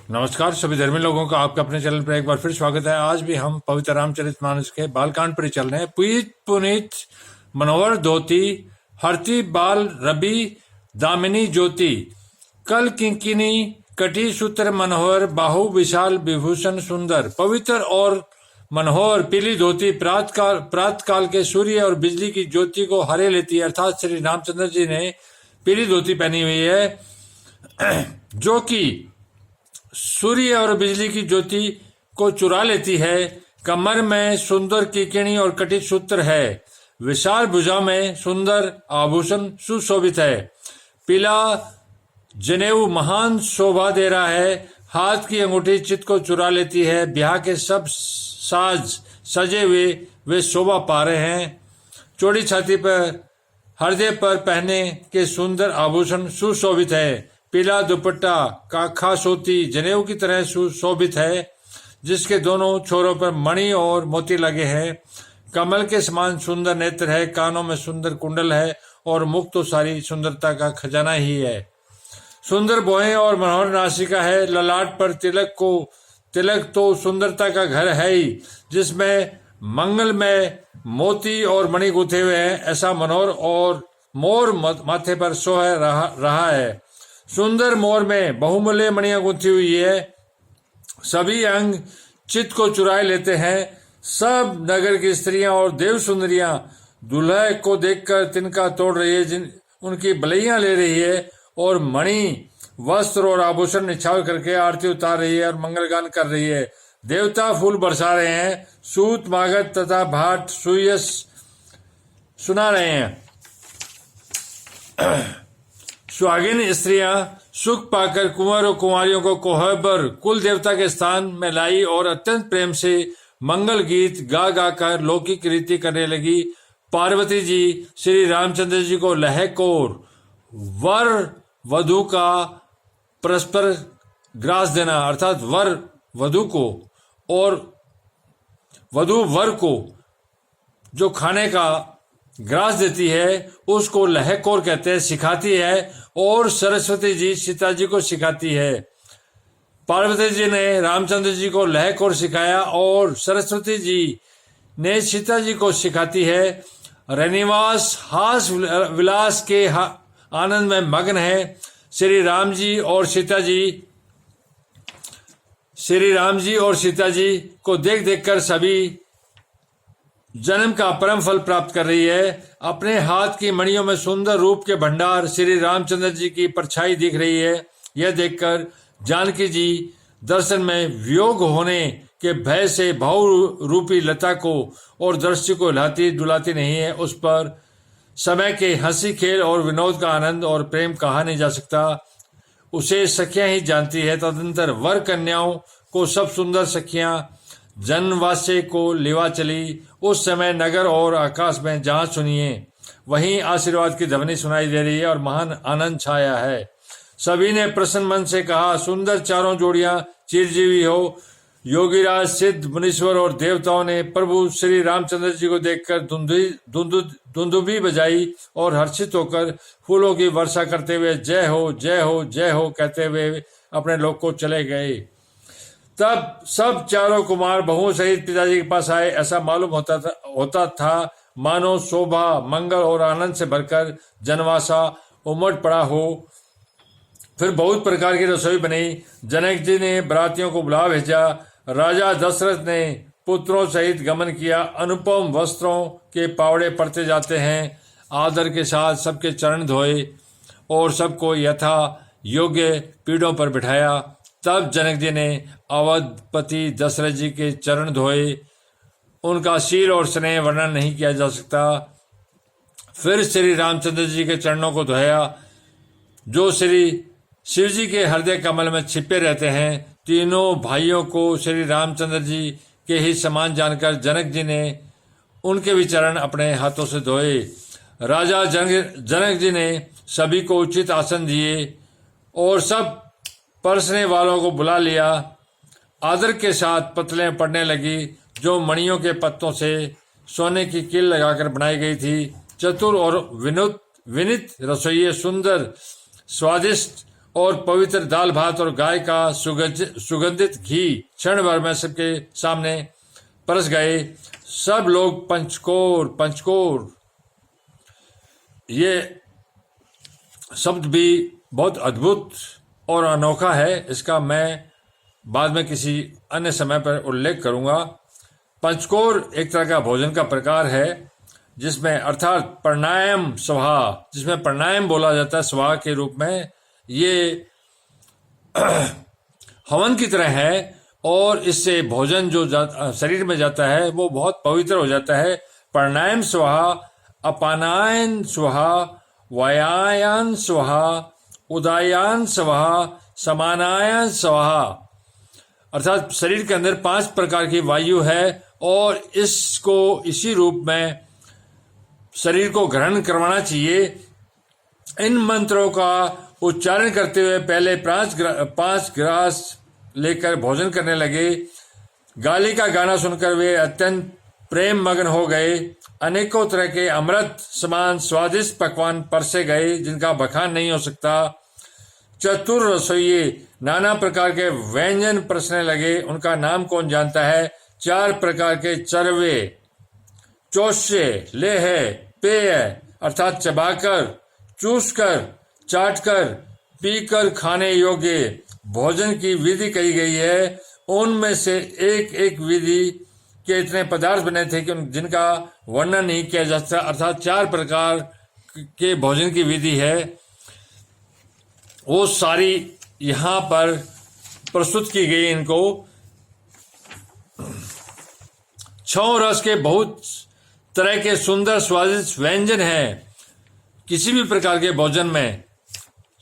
नमस्कार सभी धर्मी लोगों का आपके अपने चैनल पर एक बार फिर स्वागत है। आज भी हम पवित्र रामचरितमानस के बालकांड पर चल रहे हैं। पुनीत मनोहर धोती हरती बाल रवि दामिनी ज्योति कल किंकिनी कटी सूत्र मनोहर बाहु विशाल विभूषण सुंदर। पवित्र और मनोहर पीली धोती प्रात काल के सूर्य और बिजली की ज्योति को हरे लेती है, अर्थात श्री रामचंद्र जी ने पीली धोती पहनी हुई है जो कि सूर्य और बिजली की ज्योति को चुरा लेती है। कमर में सुंदर किकिणी और कटित सूत्र है। विशाल भुजा में सुंदर आभूषण सुशोभित है। पीला जनेऊ महान शोभा दे रहा है। हाथ की अंगूठी चित्त को चुरा लेती है। ब्याह के सब साज सजे हुए वे शोभा पा रहे हैं। चौड़ी छाती पर हृदय पर पहने के सुंदर आभूषण सुशोभित है। पीला दुपट्टा काखा सोती जनेऊ की तरह सुशोभित है, जिसके दोनों छोरों पर मणि और मोती लगे हैं। कमल के समान सुंदर नेत्र है। कानों में सुंदर कुंडल है और मुख तो सारी सुंदरता का खजाना ही है। सुंदर भौहें और मनोहर नासिका है। ललाट पर तिलक तो सुंदरता का घर है ही, जिसमें मंगल में मोती और मणि गुथे हुए हैं। ऐसा मनोहर और मोर माथे पर सोह रहा है। सुंदर मोर में बहुमूल्य मणियां गुंथी हुई है। सभी अंग चित्त को चुराए लेते हैं। सब नगर की स्त्रियां और देव सुंदरियां दुल्हे को देखकर तिनका तोड़ रही है, उनकी बलैया ले रही है और मणि वस्त्र और आभूषण निछावर करके आरती उतार रही है और मंगलगान कर रही है। देवता फूल बरसा रहे हैं। सूत मागध तथा भाट सुयस सुना रहे हैं। सुहागिन स्त्रियां सुख पाकर कुंवर और कुंवारियों को कोहबर कुल देवता के स्थान में लाई और अत्यंत प्रेम से मंगल गीत गा गा कर लौकिक रीति करने लगी। पार्वती जी श्री रामचंद्र जी को लहकोर वर वधु का परस्पर ग्रास देना, अर्थात वर वधु को और वधु वर को जो खाने का ग्रास देती है उसको लहकोर कहते हैं, सिखाती है। और सरस्वती जी सीता जी को सिखाती है। पार्वती जी ने रामचंद्र जी को लहकोर सिखाया और सरस्वती जी ने सीता जी को सिखाती है। रनिवास हास विलास के आनंद में मग्न है। श्री राम जी और सीता जी को देख देखकर सभी जन्म का परम फल प्राप्त कर रही है। अपने हाथ की मणियों में सुंदर रूप के भंडार श्री रामचंद्र जी की परछाई दिख रही है। यह देखकर जानकी जी दर्शन में वियोग होने के भय से भाव रूपी लता को और दृष्टि को हिलाती डुलाती नहीं है। उस पर समय के हंसी खेल और विनोद का आनंद और प्रेम कहा नहीं जा सकता। उसे सखियां ही जानती है। तदंतर वर कन्याओं को सब सुंदर सखियां जनवासे को लेवा चली। उस समय नगर और आकाश में जहां सुनिए वहीं आशीर्वाद की ध्वनि सुनाई दे रही है और महान आनंद छाया है। सभी ने प्रसन्न मन से कहा, सुंदर चारों जोड़ियां चिरजीवी हो। योगीराज सिद्ध मुनीश्वर और देवताओं ने प्रभु श्री रामचंद्र जी को देखकर दुंदुभी बजाई और हर्षित होकर फूलों की वर्षा करते हुए जय हो जय हो जय हो कहते हुए अपने लोक को चले गए। तब सब चारों कुमार बहुओं सहित पिताजी के पास आए। ऐसा मालूम होता था मानो शोभा मंगल और आनंद से भरकर जनवासा उमड़ पड़ा हो। फिर बहुत प्रकार की रसोई बनी। जनक जी ने बरातियों को बुला भेजा। राजा दशरथ ने पुत्रों सहित गमन किया। अनुपम वस्त्रों के पावड़े पड़ते जाते हैं। आदर के साथ सबके चरण धोए और सबको यथा योग्य पीढ़ों पर बिठाया। तब जनक जी ने अवधपति दशरथ जी के चरण धोए। उनका शील और स्नेह वर्णन नहीं किया जा सकता। फिर श्री रामचंद्र जी के चरणों को धोया जो श्री शिव जी के हृदय कमल में छिपे रहते हैं। तीनों भाइयों को श्री रामचंद्र जी के ही समान जानकर जनक जी ने उनके भी चरण अपने हाथों से धोए। राजा जनक जी ने सभी को उचित आसन दिए और सब परसने वालों को बुला लिया। आदर के साथ पतलें पड़ने लगी जो मणियों के पत्तों से सोने की कील लगाकर बनाई गई थी। चतुर और विनित रसोइये सुंदर स्वादिष्ट और पवित्र दाल भात और गाय का सुगंधित घी क्षण भर में सबके सामने परस गए। सब लोग पंचकोर पंचकोर, ये शब्द भी बहुत अद्भुत और अनोखा है, इसका मैं बाद में किसी अन्य समय पर उल्लेख करूंगा। पंचकोर एक तरह का भोजन का प्रकार है जिसमें अर्थात प्राणायाम स्वाहा, जिसमें प्राणायाम बोला जाता है स्वाहा के रूप में, ये हवन की तरह है और इससे भोजन जो शरीर में जाता है वो बहुत पवित्र हो जाता है। प्राणायाम स्वाहा, अपानायन स्वाहा, वायान स्वाहा, उदायान स्वाहा, समानायन स्वाहा, अर्थात शरीर के अंदर 5 प्रकार की वायु है और इसको इसी रूप में शरीर को ग्रहण करवाना चाहिए। इन मंत्रों का उच्चारण करते हुए पहले 5 ग्रास लेकर भोजन करने लगे। गाली का गाना सुनकर वे अत्यंत प्रेम मग्न हो गए। अनेकों तरह के अमृत समान स्वादिष्ट पकवान परसे गए जिनका बखान नहीं हो सकता। चतुर रसोइये नाना प्रकार के व्यंजन परसने लगे, उनका नाम कौन जानता है। 4 प्रकार के चरवे, चोष्य, लेह, पेय अर्थात चबाकर, चूसकर, चाटकर, पीकर खाने योग्य भोजन की विधि कही गई है। उनमें से एक एक विधि के इतने पदार्थ बने थे कि जिनका वर्णन नहीं किया जा सकता। अर्थात 4 प्रकार के भोजन की विधि है, वो सारी यहाँ पर प्रस्तुत की गई। इनको 6 रस के बहुत तरह के सुंदर स्वादिष्ट व्यंजन हैं। किसी भी प्रकार के भोजन में,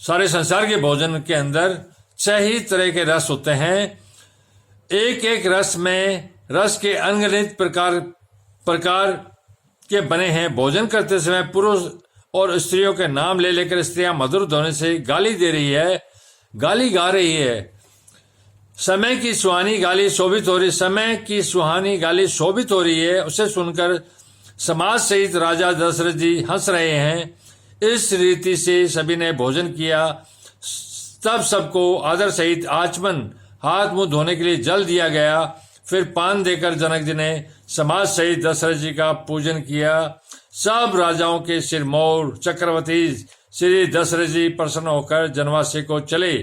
सारे संसार के भोजन के अंदर 6 ही तरह के रस होते हैं। एक एक रस में रस के अनगिनत प्रकार के बने हैं। भोजन करते समय पुरुष और स्त्रियों के नाम ले लेकर स्त्रियां मधुर ध्वनि से गाली दे रही है, गाली गा रही है। समय की सुहानी गाली शोभित हो रही, समय की सुहानी गाली शोभित हो रही है। उसे सुनकर समाज सहित राजा दशरथ जी हंस रहे हैं। इस रीति से सभी ने भोजन किया। तब सबको आदर सहित आचमन, हाथ मुंह धोने के लिए जल दिया गया। फिर पान देकर जनक जी ने समाज सहित दशरथ जी का पूजन किया। सब राजाओं के सिरमौर चक्रवर्ती श्री दशरथ जी प्रसन्न होकर जनवासी को चले।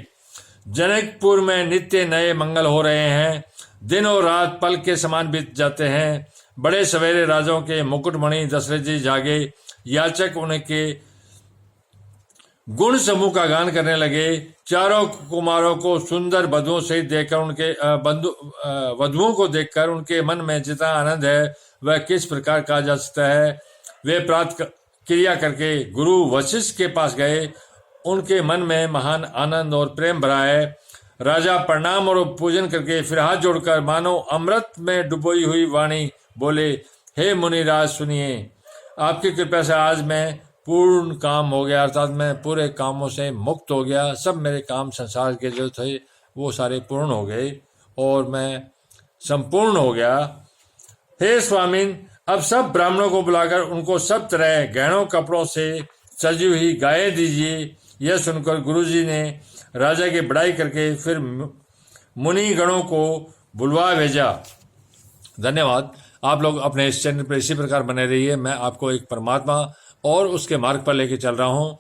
जनकपुर में नित्य नए मंगल हो रहे हैं। दिन और रात पल के समान बीत जाते हैं। बड़े सवेरे राजाओं के मुकुटमणि दशरथ जी जागे। याचक उनके गुण समूह का गान करने लगे। चारों कुमारों को सुंदर वधुओं से देखकर उनके वधुओं को देखकर उनके मन में जितना आनंद है वह किस प्रकार कहा जा सकता है। वे प्रातः क्रिया करके गुरु वशिष्ठ के पास गए। उनके मन में महान आनंद और प्रेम भरा है। राजा प्रणाम और पूजन करके फिर हाथ जोड़कर मानो अमृत में डुबोई हुई वाणी बोले, हे मुनिराज सुनिए, आपकी कृपा से आज मैं पूर्ण काम हो गया, अर्थात मैं पूरे कामों से मुक्त हो गया। सब मेरे काम संसार के जो थे वो सारे पूर्ण हो गए और मैं संपूर्ण हो गया। हे स्वामिन, अब सब ब्राह्मणों को बुलाकर उनको सब तरह गहनों कपड़ों से सजी हुई गायें दीजिए। यह सुनकर गुरुजी ने राजा की बड़ाई करके फिर मुनि गणों को बुलवा भेजा। धन्यवाद। आप लोग अपने इस चैनल पर इसी प्रकार बने रहिए। मैं आपको एक परमात्मा और उसके मार्ग पर लेके चल रहा हूं।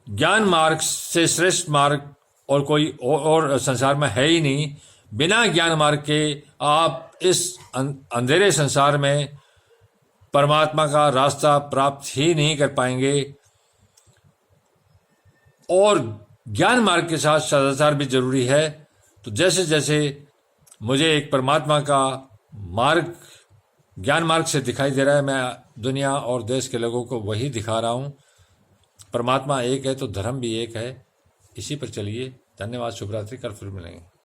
ज्ञान मार्ग से श्रेष्ठ मार्ग और कोई और संसार में है ही नहीं। बिना ज्ञान मार्ग के आप इस अंधेरे संसार में परमात्मा का रास्ता प्राप्त ही नहीं कर पाएंगे। और ज्ञान मार्ग के साथ सदाचार भी जरूरी है। तो जैसे जैसे मुझे एक परमात्मा का मार्ग ज्ञान मार्ग से दिखाई दे रहा है, मैं दुनिया और देश के लोगों को वही दिखा रहा हूं। परमात्मा एक है तो धर्म भी एक है। इसी पर चलिए। धन्यवाद। शुभ रात्रि। कल फिर मिलेंगे।